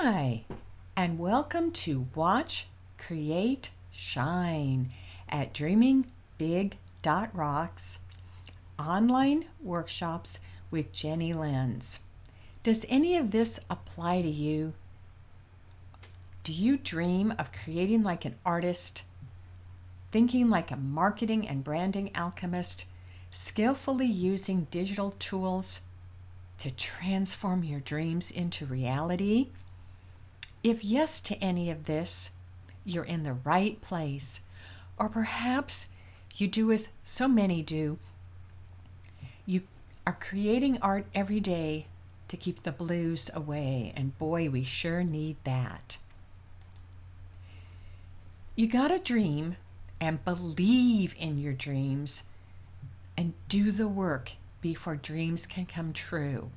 Hi, and welcome to Watch, Create, Shine at DreamingBig.Rocks Online Workshops with Jenny Lenz. Does any of this apply to you? Do you dream of creating like an artist, thinking like a marketing and branding alchemist, skillfully using digital tools to transform your dreams into reality? If yes to any of this, you're in the right place. Or perhaps you do as so many do. You are creating art every day to keep the blues away, and boy, we sure need that. You gotta dream and believe in your dreams and do the work before dreams can come true.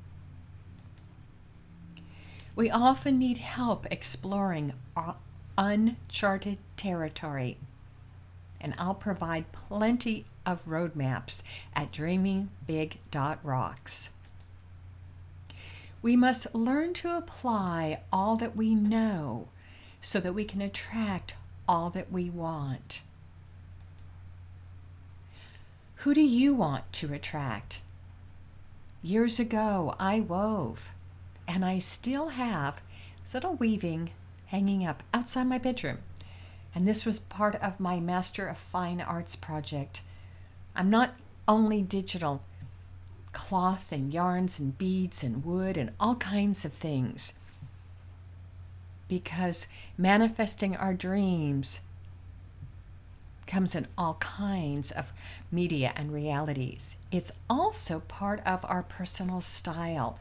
We often need help exploring uncharted territory, and I'll provide plenty of roadmaps at DreamingBig.Rocks. We must learn to apply all that we know so that we can attract all that we want. Who do you want to attract? Years ago, I wove, and I still have this little weaving hanging up outside my bedroom. And this was part of my Master of Fine Arts project. I'm not only digital, cloth and yarns and beads and wood and all kinds of things. Because manifesting our dreams comes in all kinds of media and realities. It's also part of our personal style,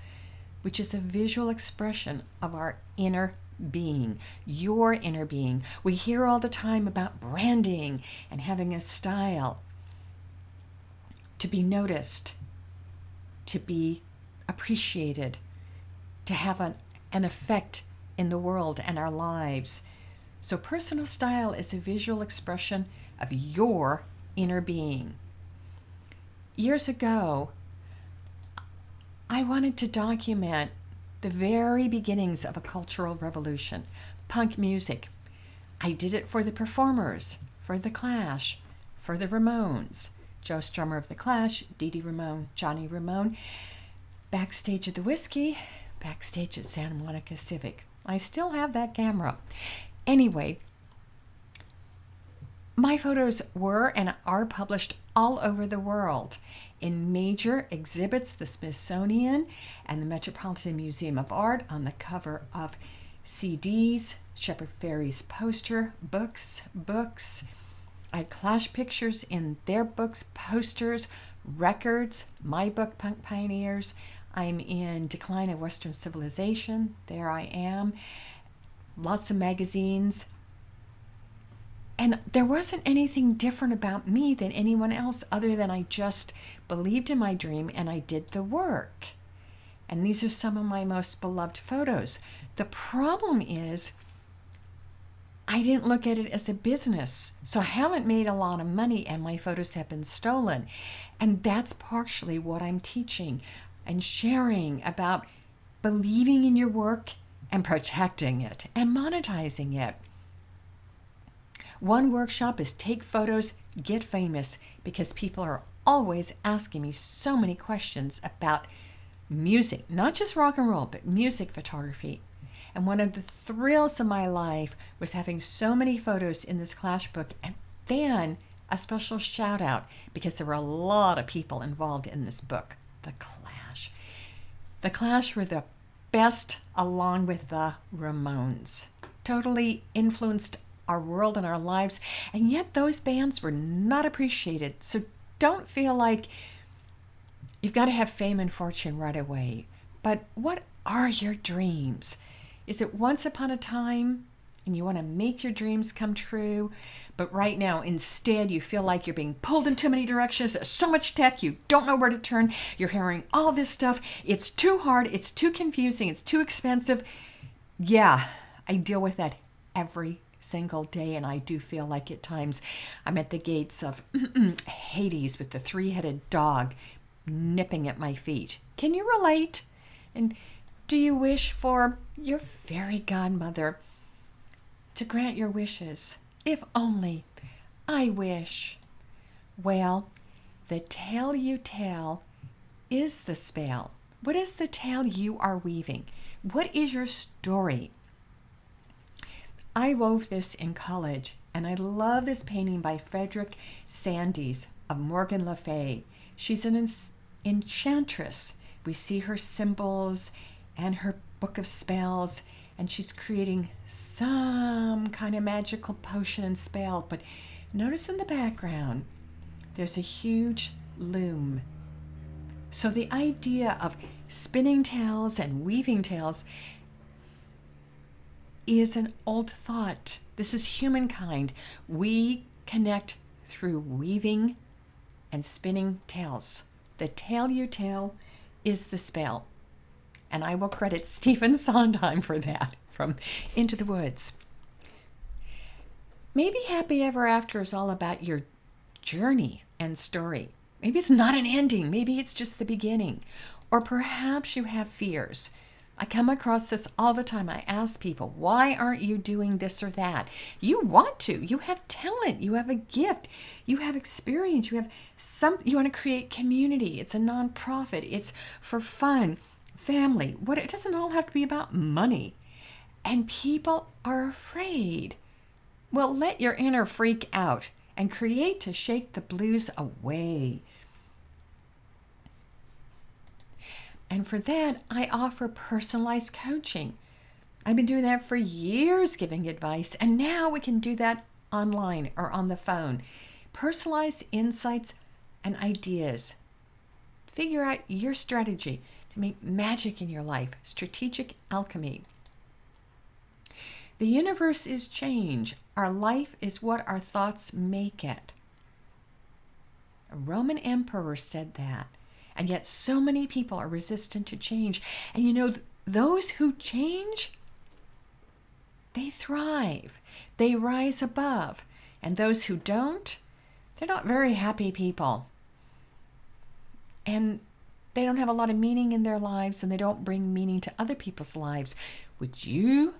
which is a visual expression of our inner being, your inner being. We hear all the time about branding and having a style to be noticed, to be appreciated, to have an effect in the world and our lives. So personal style is a visual expression of your inner being. Years ago, I wanted to document the very beginnings of a cultural revolution, punk music. I did it for the performers, for The Clash, for the Ramones, Joe Strummer of The Clash, Dee Dee Ramone, Johnny Ramone, backstage at the Whiskey, backstage at Santa Monica Civic. I still have that camera. Anyway, my photos were and are published all over the world in major exhibits, the Smithsonian and the Metropolitan Museum of Art, on the cover of CDs, Shepard Fairey's poster, books. I had Clash pictures in their books, posters, records, my book, Punk Pioneers. I'm in Decline of Western Civilization. There I am. Lots of magazines. And there wasn't anything different about me than anyone else other than I just believed in my dream and I did the work. And these are some of my most beloved photos. The problem is I didn't look at it as a business. So I haven't made a lot of money and my photos have been stolen. And that's partially what I'm teaching and sharing about believing in your work and protecting it and monetizing it. One workshop is take photos, get famous, because people are always asking me so many questions about music, not just rock and roll, but music photography. And one of the thrills of my life was having so many photos in this Clash book, and then a special shout out because there were a lot of people involved in this book, The Clash. The Clash were the best along with the Ramones. Totally influenced our world and our lives, and yet those bands were not appreciated. So don't feel like you've got to have fame and fortune right away. But what are your dreams? Is it once upon a time and you want to make your dreams come true, but right now instead you feel like you're being pulled in too many directions, there's so much tech, you don't know where to turn, you're hearing all this stuff, it's too hard, it's too confusing, it's too expensive? Yeah, I deal with that every single day, and I do feel like at times I'm at the gates of Hades with the three-headed dog nipping at my feet. Can you relate? And do you wish for your fairy godmother to grant your wishes? If only. I wish. Well, the tale you tell is the spell. What is the tale you are weaving? What is your story? I wove this in college, and I love this painting by Frederick Sandys of Morgan Le Fay. She's an enchantress. We see her symbols and her book of spells, and she's creating some kind of magical potion and spell. But notice in the background, there's a huge loom. So the idea of spinning tales and weaving tales is an old thought. This is humankind. We connect through weaving and spinning tales. The tale you tell is the spell. And I will credit Stephen Sondheim for that from Into the Woods. Maybe Happy Ever After is all about your journey and story. Maybe it's not an ending. Maybe it's just the beginning. Or perhaps you have fears. I come across this all the time. I ask people, why aren't you doing this or that? You want to. You have talent. You have a gift. You have experience. You have you want to create community. It's a nonprofit. It's for fun, family. It doesn't all have to be about money. And people are afraid. Well, let your inner freak out and create to shake the blues away. And for that, I offer personalized coaching. I've been doing that for years, giving advice, and now we can do that online or on the phone. Personalized insights and ideas. Figure out your strategy to make magic in your life. Strategic alchemy. The universe is change. Our life is what our thoughts make it. A Roman emperor said that. And yet so many people are resistant to change. And you know, those who change, they thrive. They rise above. And those who don't, they're not very happy people. And they don't have a lot of meaning in their lives, and they don't bring meaning to other people's lives. Would you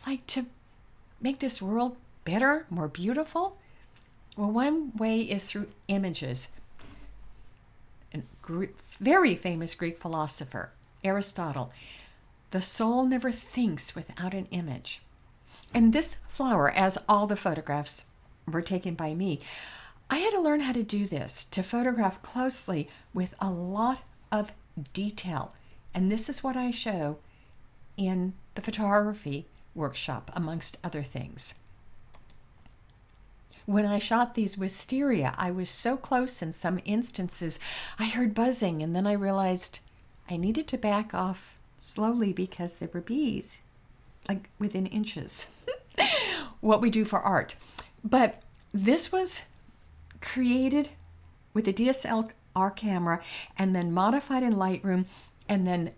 like to make this world better, more beautiful? Well, one way is through images. A very famous Greek philosopher, Aristotle, the soul never thinks without an image. And this flower, as all the photographs were taken by me, I had to learn how to do this, to photograph closely with a lot of detail. And this is what I show in the photography workshop, amongst other things. When I shot these wisteria, I was so close in some instances, I heard buzzing, and then I realized I needed to back off slowly because there were bees, like within inches. What we do for art. But this was created with a DSLR camera and then modified in Lightroom and then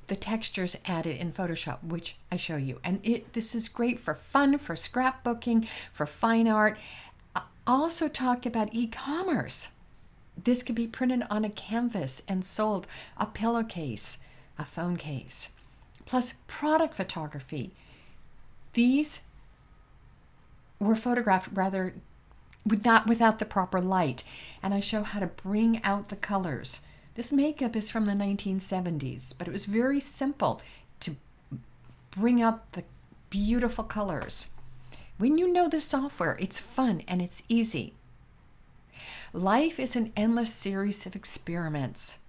the textures added in Photoshop, which I show you. And this is great for fun, for scrapbooking, for fine art. I also talk about e-commerce. This could be printed on a canvas and sold, a pillowcase, a phone case. Plus product photography. These were photographed rather without the proper light. And I show how to bring out the colors. This makeup is from the 1970s, but it was very simple to bring out the beautiful colors. When you know the software, it's fun and it's easy. Life is an endless series of experiments.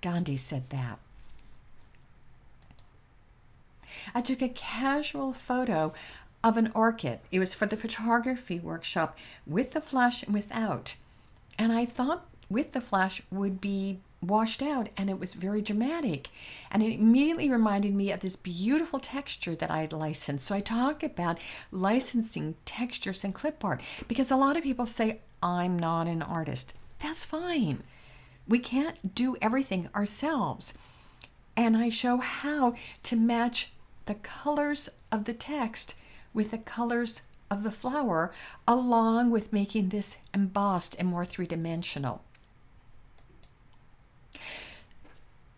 Gandhi said that. I took a casual photo of an orchid. It was for the photography workshop with the flash and without. And I thought with the flash would be washed out, and it was very dramatic. And it immediately reminded me of this beautiful texture that I had licensed. So I talk about licensing textures and clip art because a lot of people say, I'm not an artist. That's fine. We can't do everything ourselves. And I show how to match the colors of the text with the colors of the flower, along with making this embossed and more three-dimensional.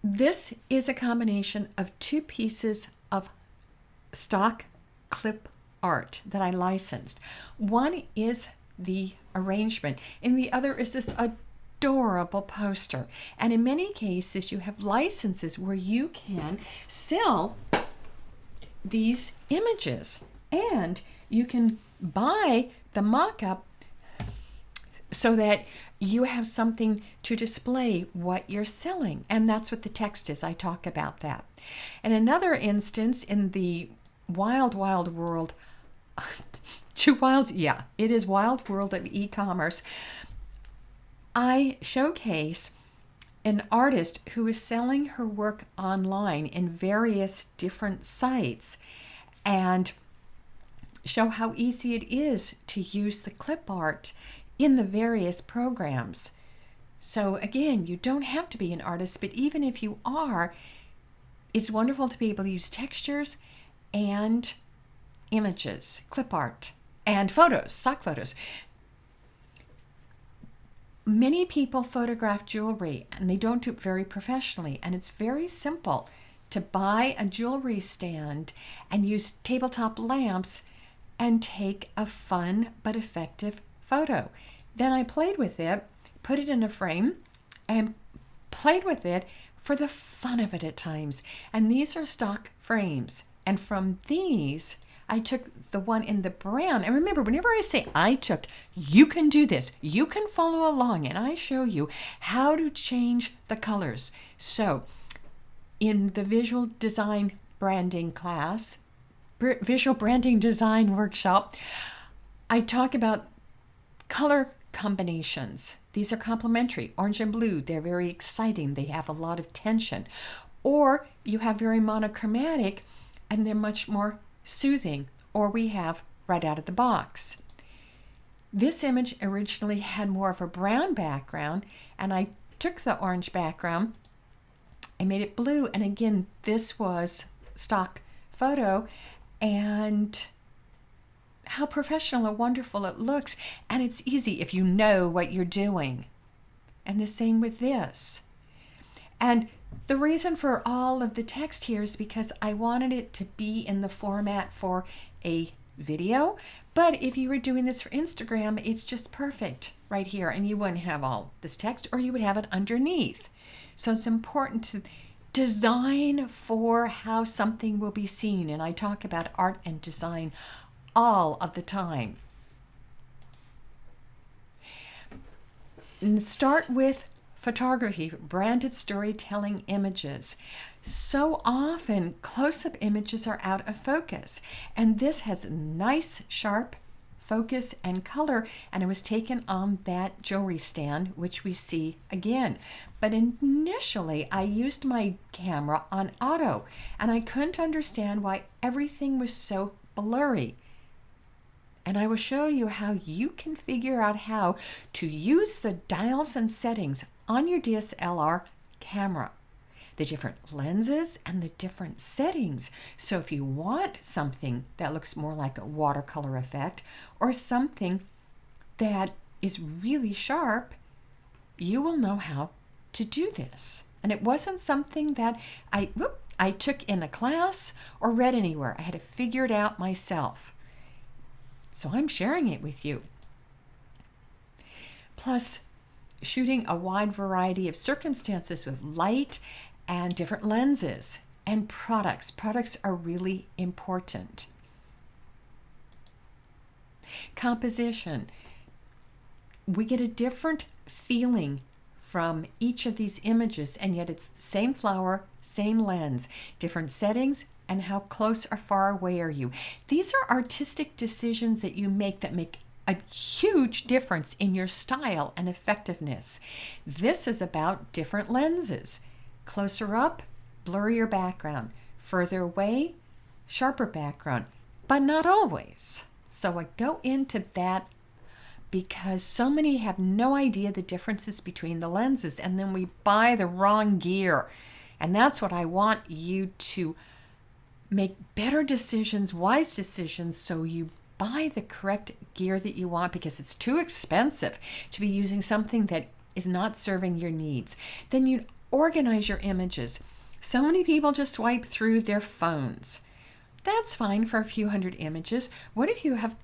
This is a combination of two pieces of stock clip art that I licensed. One is the arrangement, and the other is this adorable poster. And in many cases, you have licenses where you can sell these images, and you can buy the mock-up so that you have something to display what you're selling. And that's what the text is. I talk about that. In another instance, in the wild world, too wild, yeah, it is wild world of e-commerce, I showcase an artist who is selling her work online in various different sites and show how easy it is to use the clip art in the various programs. So again, you don't have to be an artist, but even if you are, it's wonderful to be able to use textures and images, clip art, and photos, stock photos. Many people photograph jewelry and they don't do it very professionally, and it's very simple to buy a jewelry stand and use tabletop lamps and take a fun but effective photo. Then I played with it, put it in a frame, and played with it for the fun of it at times. And these are stock frames. And from these, I took the one in the brown. And remember, whenever I say I took, you can do this. You can follow along, and I show you how to change the colors. So in the visual design branding class, visual branding design workshop, I talk about color combinations. These are complementary. Orange and blue, they're very exciting. They have a lot of tension. Or you have very monochromatic and they're much more soothing. Or we have right out of the box. This image originally had more of a brown background, and I took the orange background, I made it blue, and again, this was stock photo, and how professional and wonderful it looks. And it's easy if you know what you're doing. And the same with this. And the reason for all of the text here is because I wanted it to be in the format for a video. But if you were doing this for Instagram, it's just perfect right here. And you wouldn't have all this text, or you would have it underneath. So it's important to design for how something will be seen. And I talk about art and design all of the time. And start with photography, branded storytelling images. So often close-up images are out of focus, and this has nice sharp focus and color, and it was taken on that jewelry stand, which we see again. But initially I used my camera on auto, and I couldn't understand why everything was so blurry. And I will show you how you can figure out how to use the dials and settings on your DSLR camera, the different lenses and the different settings. So if you want something that looks more like a watercolor effect or something that is really sharp, you will know how to do this. And it wasn't something that I took in a class or read anywhere. I had to figure it out myself. So I'm sharing it with you. Plus, shooting a wide variety of circumstances with light and different lenses and products. Products are really important. Composition. We get a different feeling from each of these images, and yet it's the same flower, same lens, different settings, and how close or far away are you. These are artistic decisions that you make that make a huge difference in your style and effectiveness. This is about different lenses. Closer up, blurrier background. Further away, sharper background, but not always. So I go into that because so many have no idea the differences between the lenses, and then we buy the wrong gear. And that's what I want you to make better decisions, wise decisions, so you buy the correct gear that you want, because it's too expensive to be using something that is not serving your needs. Then you organize your images. So many people just swipe through their phones. That's fine for a few hundred images. What if you have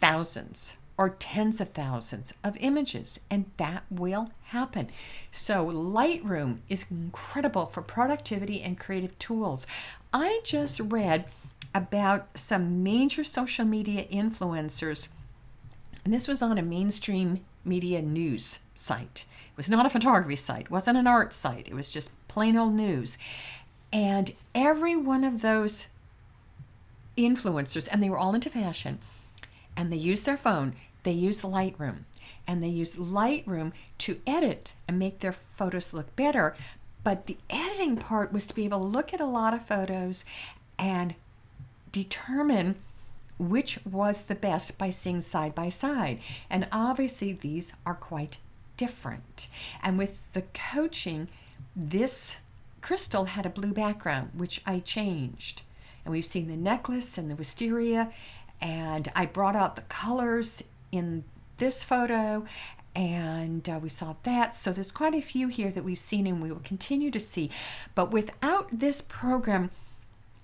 thousands or tens of thousands of images? And that will happen. So Lightroom is incredible for productivity and creative tools. I just read about some major social media influencers, and this was on a mainstream media news site. It was not a photography site, it wasn't an art site, it was just plain old news. And every one of those influencers, and they were all into fashion, and they used their phone, they used Lightroom, and they used Lightroom to edit and make their photos look better. But the editing part was to be able to look at a lot of photos and determine which was the best by seeing side by side. And obviously these are quite different. And with the coaching, this crystal had a blue background, which I changed. And we've seen the necklace and the wisteria, and I brought out the colors in this photo, and we saw that. So there's quite a few here that we've seen and we will continue to see. But without this program,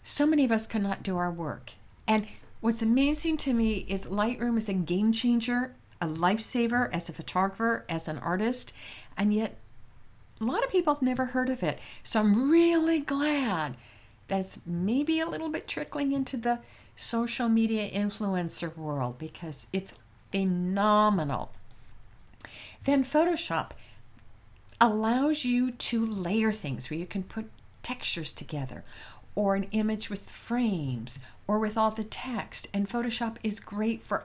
so many of us cannot do our work. And what's amazing to me is Lightroom is a game changer, a lifesaver as a photographer, as an artist, and yet a lot of people have never heard of it. So I'm really glad that it's maybe a little bit trickling into the social media influencer world, because it's phenomenal. Then Photoshop allows you to layer things where you can put textures together, or an image with frames, or with all the text. And Photoshop is great for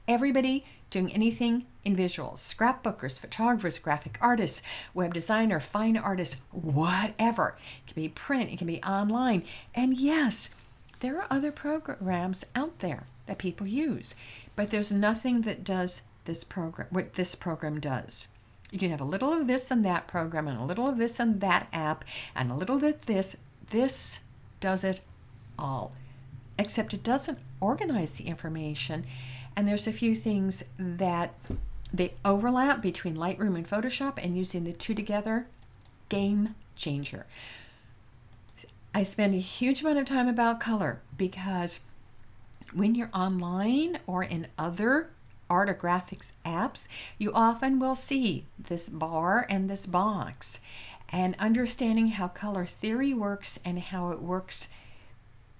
everybody doing anything in visuals. Scrapbookers, photographers, graphic artists, web designer, fine artists, whatever. It can be print, it can be online. And yes, there are other programs out there that people use, but there's nothing that does this program, what this program does. You can have a little of this and that program, and a little of this and that app, and a little of this. This does it all, except it doesn't organize the information. And there's a few things that they overlap between Lightroom and Photoshop, and using the two together, game changer. I spend a huge amount of time about color, because when you're online or in other art or graphics apps, you often will see this bar and this box. And understanding how color theory works and how it works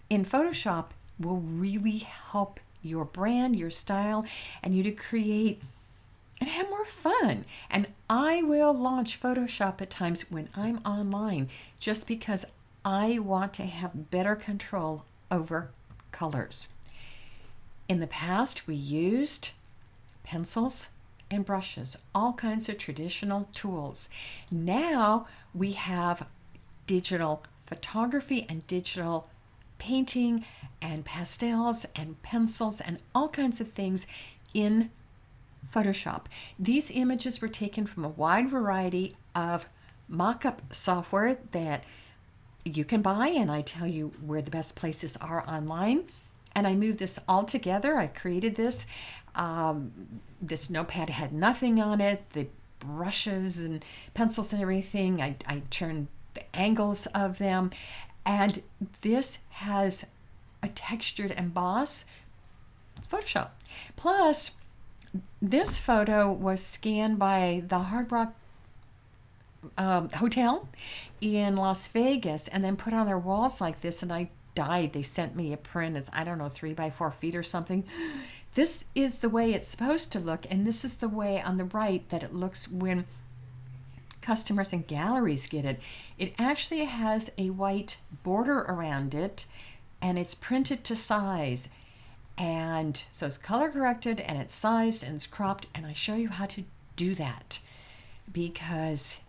in Photoshop will really help your brand, your style, and you to create and have more fun. And I will launch Photoshop at times when I'm online, just because I want to have better control over colors. In the past, we used pencils and brushes, all kinds of traditional tools. Now we have digital photography and digital painting and pastels and pencils and all kinds of things in Photoshop. These images were taken from a wide variety of mock-up software that you can buy, and I tell you where the best places are online. And I moved this all together. I created this. This notepad had nothing on it. The brushes and pencils and everything, I turned the angles of them. And this has a textured emboss Photoshop. Plus, this photo was scanned by the Hard Rock Hotel in Las Vegas and then put on their walls like this, and I died. They sent me a print. It's, I don't know, 3 by 4 feet or something. This is the way it's supposed to look, and this is the way on the right that it looks when customers and galleries get it. It actually has a white border around it, and it's printed to size. And so it's color corrected, and it's sized, and it's cropped, and I show you how to do that, because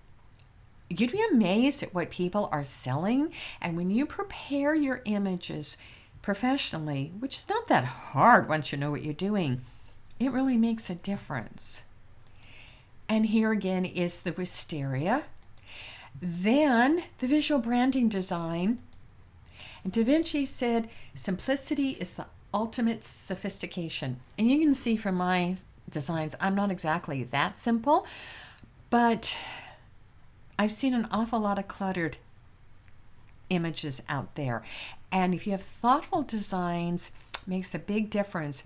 you'd be amazed at what people are selling. And when you prepare your images professionally, which is not that hard once you know what you're doing, it really makes a difference. And here again is the wisteria. Then the visual branding design. And Da Vinci said, simplicity is the ultimate sophistication. And you can see from my designs, I'm not exactly that simple, but I've seen an awful lot of cluttered images out there. And if you have thoughtful designs, it makes a big difference.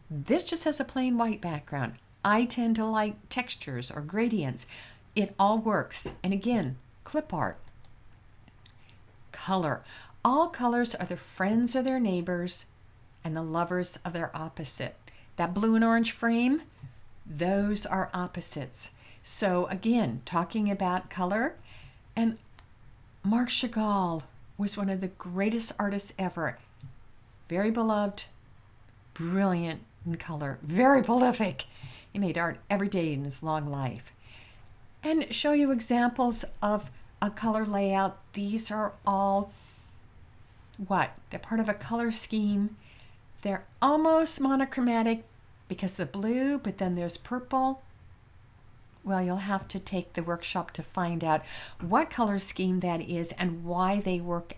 This just has a plain white background. I tend to like textures or gradients. It all works. And again, clip art. Color. All colors are the friends of their neighbors and the lovers of their opposite. That blue and orange frame, those are opposites. So again, talking about color, and Marc Chagall was one of the greatest artists ever. Very beloved, brilliant in color, very prolific. He made art every day in his long life. And show you examples of a color layout. These are all they're part of a color scheme. They're almost monochromatic because the blue, but then there's purple. Well, you'll have to take the workshop to find out what color scheme that is and why they work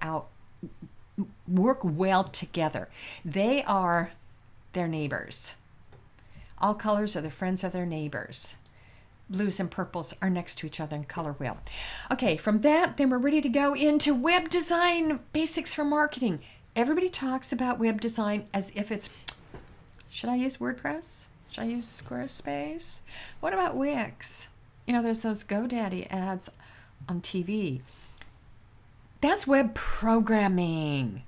well together. They are their neighbors. All colors are the friends of their neighbors. Blues and purples are next to each other in color wheel. Okay, from that, then we're ready to go into web design basics for marketing. Everybody talks about web design as if it's, should I use WordPress? Should I use Squarespace? What about Wix? There's those GoDaddy ads on TV. That's web programming.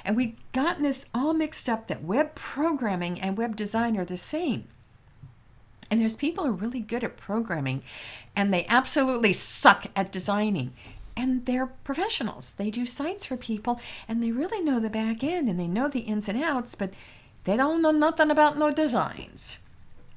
And we've gotten this all mixed up that web programming and web design are the same. And there's people who are really good at programming and they absolutely suck at designing. And they're professionals. They do sites for people and they really know the back end and they know the ins and outs, but they don't know nothing about no designs.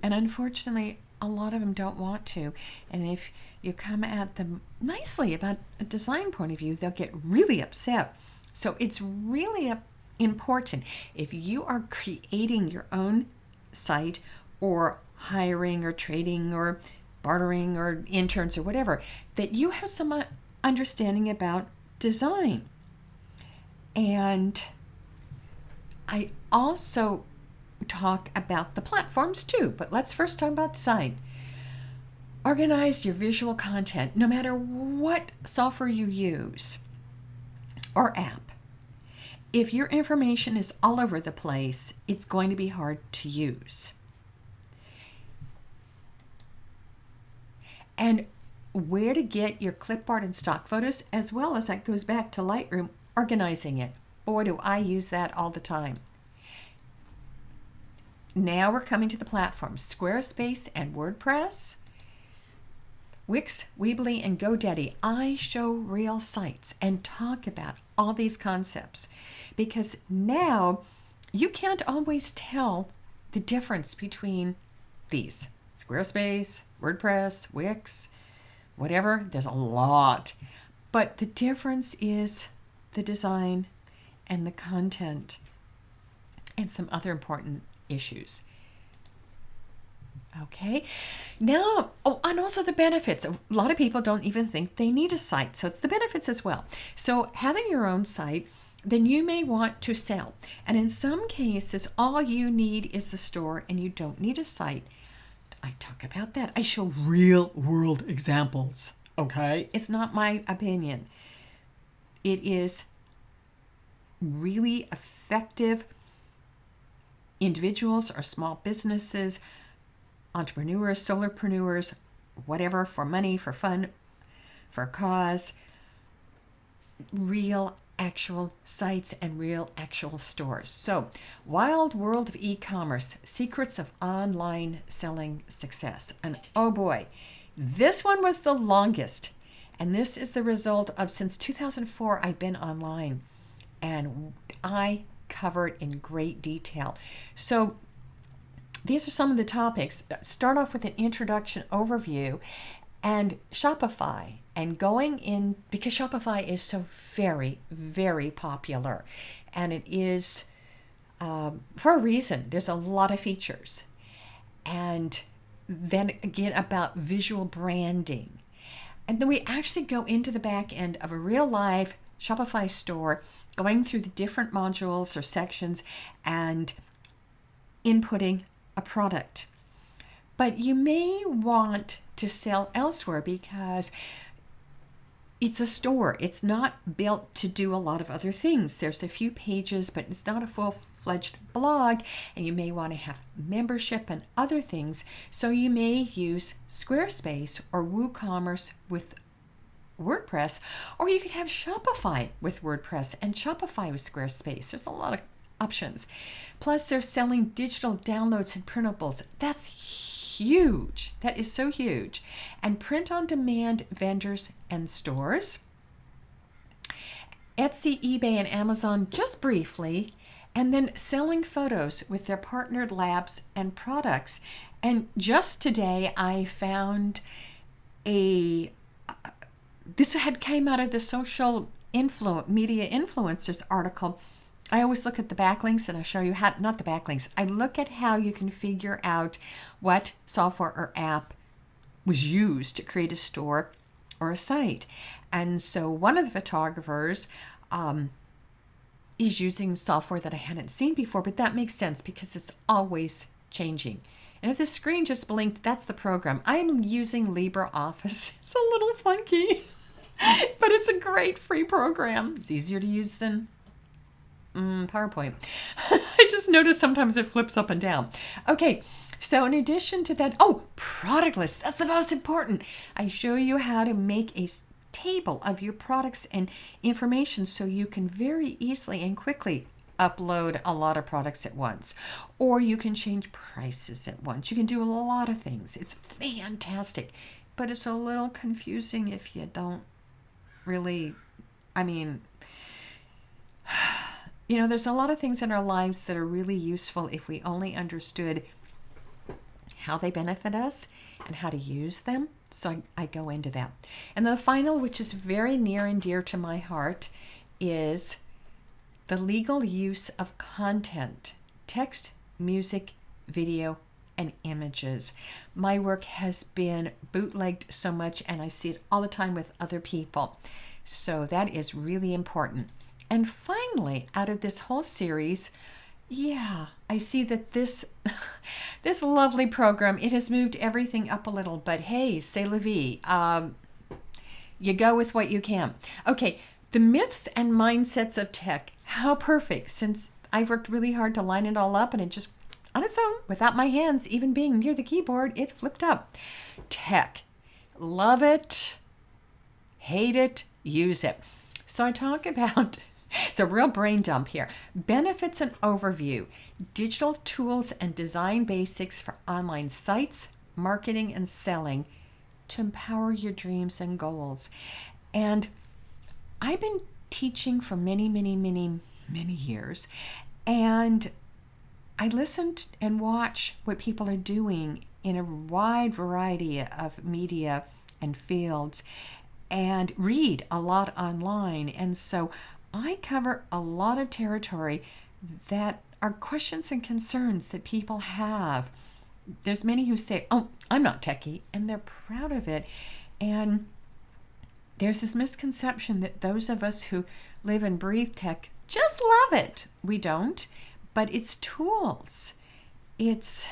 And unfortunately, a lot of them don't want to. And if you come at them nicely about a design point of view, they'll get really upset. So it's really important if you are creating your own site or hiring or trading or bartering or interns or whatever, that you have some understanding about design. And I also talk about the platforms too, but let's first talk about design. Organize your visual content no matter what software you use or app. If your information is all over the place, it's going to be hard to use. And where to get your clip art and stock photos, as well as that goes back to Lightroom, organizing it. Boy, do I use that all the time. Now we're coming to the platforms, Squarespace and WordPress, Wix, Weebly, and GoDaddy. I show real sites and talk about all these concepts because now you can't always tell the difference between these. Squarespace, WordPress, Wix, whatever, there's a lot. But the difference is the design and the content and some other important issues. Okay, now, and also the benefits. A lot of people don't even think they need a site, so it's the benefits as well. So having your own site, then you may want to sell. And in some cases, all you need is the store and you don't need a site. I talk about that. I show real world examples, okay? It's not my opinion. It is really effective. Individuals or small businesses, entrepreneurs, solopreneurs, whatever, for money, for fun, for a cause, real actual sites and real actual stores. So, Wild World of E-commerce, secrets of online selling success. And oh boy, this one was the longest. And this is the result of, since 2004, I've been online and I cover it in great detail. So these are some of the topics. Start off with an introduction overview and Shopify, and going in, because Shopify is so very, very popular, and it is for a reason. There's a lot of features. And then again about visual branding. And then we actually go into the back end of a real live Shopify store, going through the different modules or sections and inputting a product. But you may want to sell elsewhere because it's a store. It's not built to do a lot of other things. There's a few pages, but it's not a full-fledged blog, and you may want to have membership and other things. So you may use Squarespace or WooCommerce with WordPress, or you could have Shopify with WordPress and Shopify with Squarespace. There's a lot of options. Plus, they're selling digital downloads and printables. That's huge. That is so huge. And print-on-demand vendors and stores. Etsy, eBay, and Amazon just briefly. And then selling photos with their partnered labs and products. And just today, I found this had came out of the social media influencers article. I always look at the backlinks, and I'll show you how, not the backlinks, I look at how you can figure out what software or app was used to create a store or a site. And so one of the photographers is using software that I hadn't seen before, but that makes sense because it's always changing. And if the screen just blinked, that's the program. I'm using LibreOffice. It's a little funky, but it's a great free program. It's easier to use than PowerPoint. I just noticed sometimes it flips up and down. Okay, so in addition to that, product list. That's the most important. I show you how to make a table of your products and information so you can very easily and quickly upload a lot of products at once. Or you can change prices at once. You can do a lot of things. It's fantastic, but it's a little confusing if you don't really, there's a lot of things in our lives that are really useful if we only understood how they benefit us and how to use them. So I go into that. And the final, which is very near and dear to my heart, is the legal use of content, text, music, video, and images. My work has been bootlegged so much, and I see it all the time with other people. So that is really important. And finally, out of this whole series, I see that this lovely program, it has moved everything up a little, but hey, c'est la vie. You go with what you can. Okay, the myths and mindsets of tech. How perfect, since I've worked really hard to line it all up, and it just, on its own, without my hands even being near the keyboard, it flipped up. Tech. Love it, hate it, use it. So I talk about, it's a real brain dump here. Benefits and overview. Digital tools and design basics for online sites, marketing, and selling to empower your dreams and goals. And I've been teaching for many, many, many, many years. And I listen and watch what people are doing in a wide variety of media and fields, and read a lot online. And so I cover a lot of territory that are questions and concerns that people have. There's many who say, I'm not techie, and they're proud of it. And there's this misconception that those of us who live and breathe tech just love it. We don't, but it's tools. There's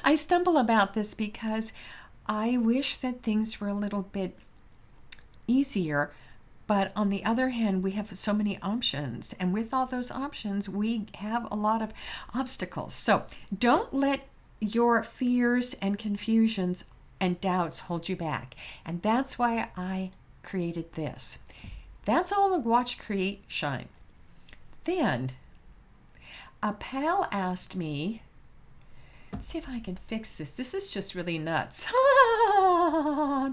I stumble about this because I wish that things were a little bit easier, but on the other hand, we have so many options, and with all those options, we have a lot of obstacles. So don't let your fears and confusions and doubts hold you back. And that's why I created this. That's all the Watch, Create, Shine. Then a pal asked me, let's see if I can fix this. This is just really nuts.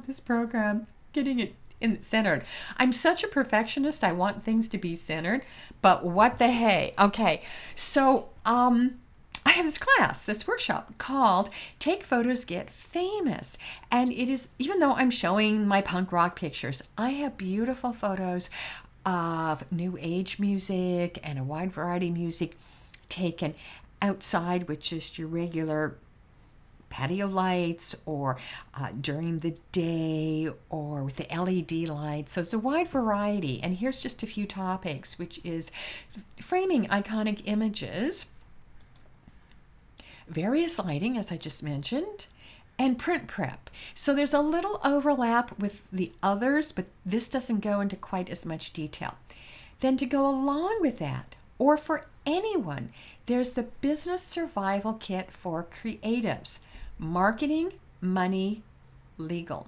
This program, getting it centered. I'm such a perfectionist. I want things to be centered, but what the hey? Okay, so I have this class, this workshop called Take Photos, Get Famous. And it is, even though I'm showing my punk rock pictures, I have beautiful photos of new age music and a wide variety of music taken outside, which is your regular patio lights, or during the day, or with the LED lights. So it's a wide variety. And here's just a few topics, which is framing iconic images, various lighting, as I just mentioned, and print prep. So there's a little overlap with the others, but this doesn't go into quite as much detail. Then to go along with that, or for anyone, there's the Business Survival Kit for Creatives: Marketing, Money, Legal.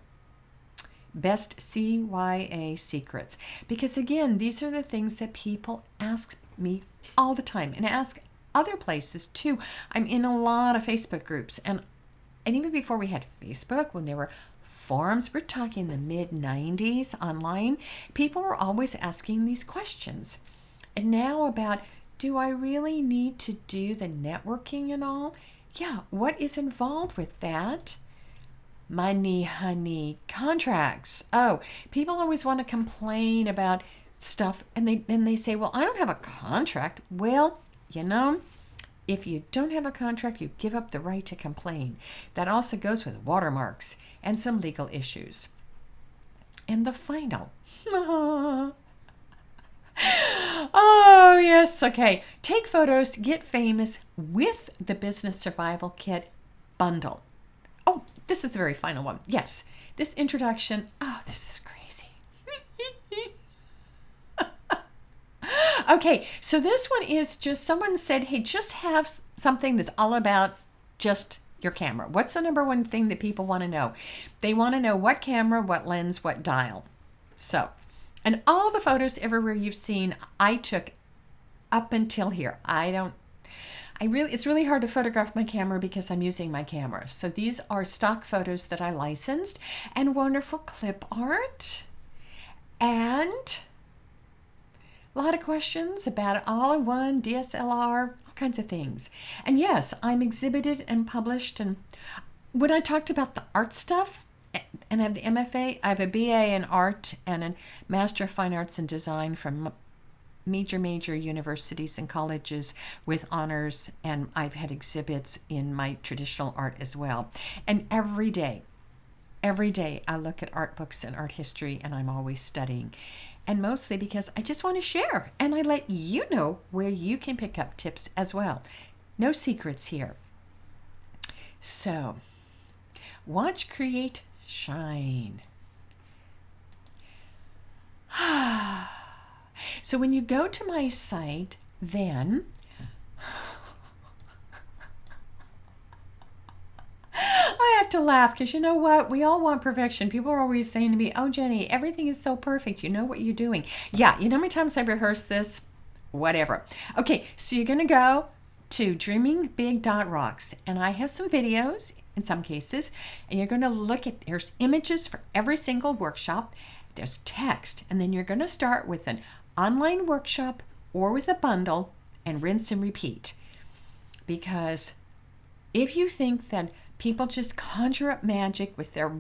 Best CYA secrets. Because again, these are the things that people ask me all the time and ask other places too. I'm in a lot of Facebook groups, and even before we had Facebook, when there were forums, we're talking the mid-90s online, people were always asking these questions. And now about, do I really need to do the networking and all? Yeah, what is involved with that? Money, honey, contracts. Oh, people always want to complain about stuff, and then they say, well, I don't have a contract. Well, if you don't have a contract, you give up the right to complain. That also goes with watermarks and some legal issues. And the final. Oh, yes. Okay. Take photos, get famous with the Business Survival Kit bundle. Oh, this is the very final one. Yes. This introduction. Oh, this is crazy. Okay, so this one is just, someone said, hey, just have something that's all about just your camera. What's the number one thing that people want to know? They want to know what camera, what lens, what dial. So, and all the photos everywhere you've seen, I took up until here. It's really hard to photograph my camera because I'm using my camera. So these are stock photos that I licensed, and wonderful clip art, and a lot of questions about all-in-one, DSLR, all kinds of things. And yes, I'm exhibited and published. And when I talked about the art stuff, and I have the MFA, I have a BA in art and a Master of Fine Arts and Design from major universities and colleges with honors, and I've had exhibits in my traditional art as well. And every day I look at art books and art history, and I'm always studying. And mostly because I just want to share, and I let you know where you can pick up tips as well. No secrets here. So, watch, create, shine. So when you go to my site, then I have to laugh because you know what? We all want perfection. People are always saying to me, oh, Jenny, everything is so perfect. You know what you're doing. Yeah, you know how many times I rehearsed this? Whatever. Okay, so you're going to go to DreamingBig.Rocks, and I have some videos in some cases, and you're going to look at, there's images for every single workshop. There's text, and then you're going to start with an online workshop or with a bundle and rinse and repeat. Because if you think that people just conjure up magic with their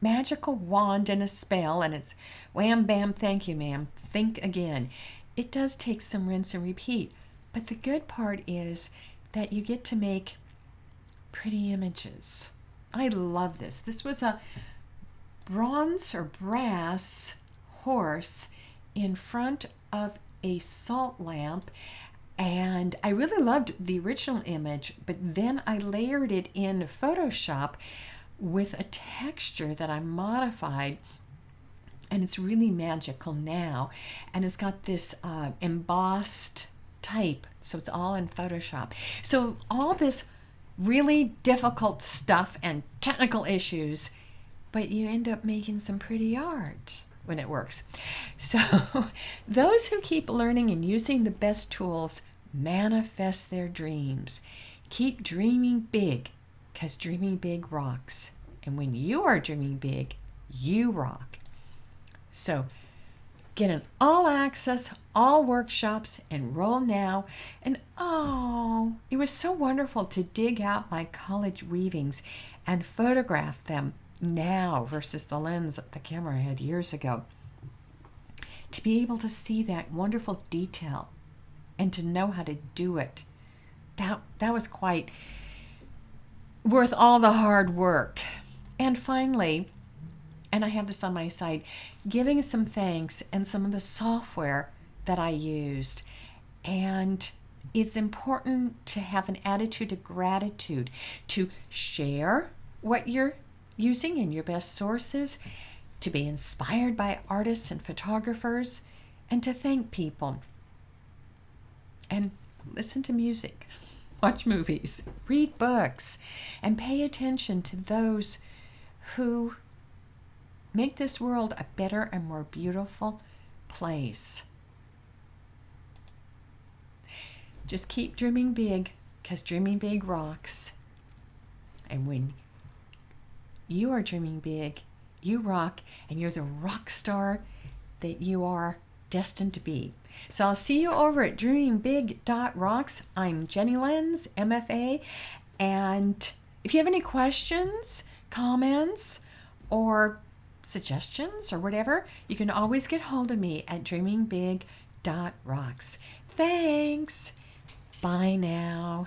magical wand and a spell, and it's wham, bam, thank you, ma'am, think again. It does take some rinse and repeat. But the good part is that you get to make pretty images. I love this. This was a bronze or brass horse in front of a salt lamp. And I really loved the original image, but then I layered it in Photoshop with a texture that I modified, and it's really magical now. And it's got this embossed type, so it's all in Photoshop. So all this really difficult stuff and technical issues, but you end up making some pretty art when it works. So those who keep learning and using the best tools manifest their dreams. Keep dreaming big, because dreaming big rocks. And when you are dreaming big, you rock. So get an all access, all workshops, enroll now. And oh, it was so wonderful to dig out my college weavings and photograph them now versus the lens of the camera I had years ago. To be able to see that wonderful detail and to know how to do it, that was quite worth all the hard work. And finally, and I have this on my site, giving some thanks and some of the software that I used. And it's important to have an attitude of gratitude, to share what you're using and your best sources, to be inspired by artists and photographers, and to thank people. And listen to music, watch movies, read books, and pay attention to those who make this world a better and more beautiful place. Just keep dreaming big, because dreaming big rocks. And when you are dreaming big, you rock, and you're the rock star that you are destined to be. So I'll see you over at DreamingBig.Rocks. I'm Jenny Lenz, MFA. And if you have any questions, comments, or suggestions or whatever, you can always get hold of me at DreamingBig.Rocks. Thanks. Bye now.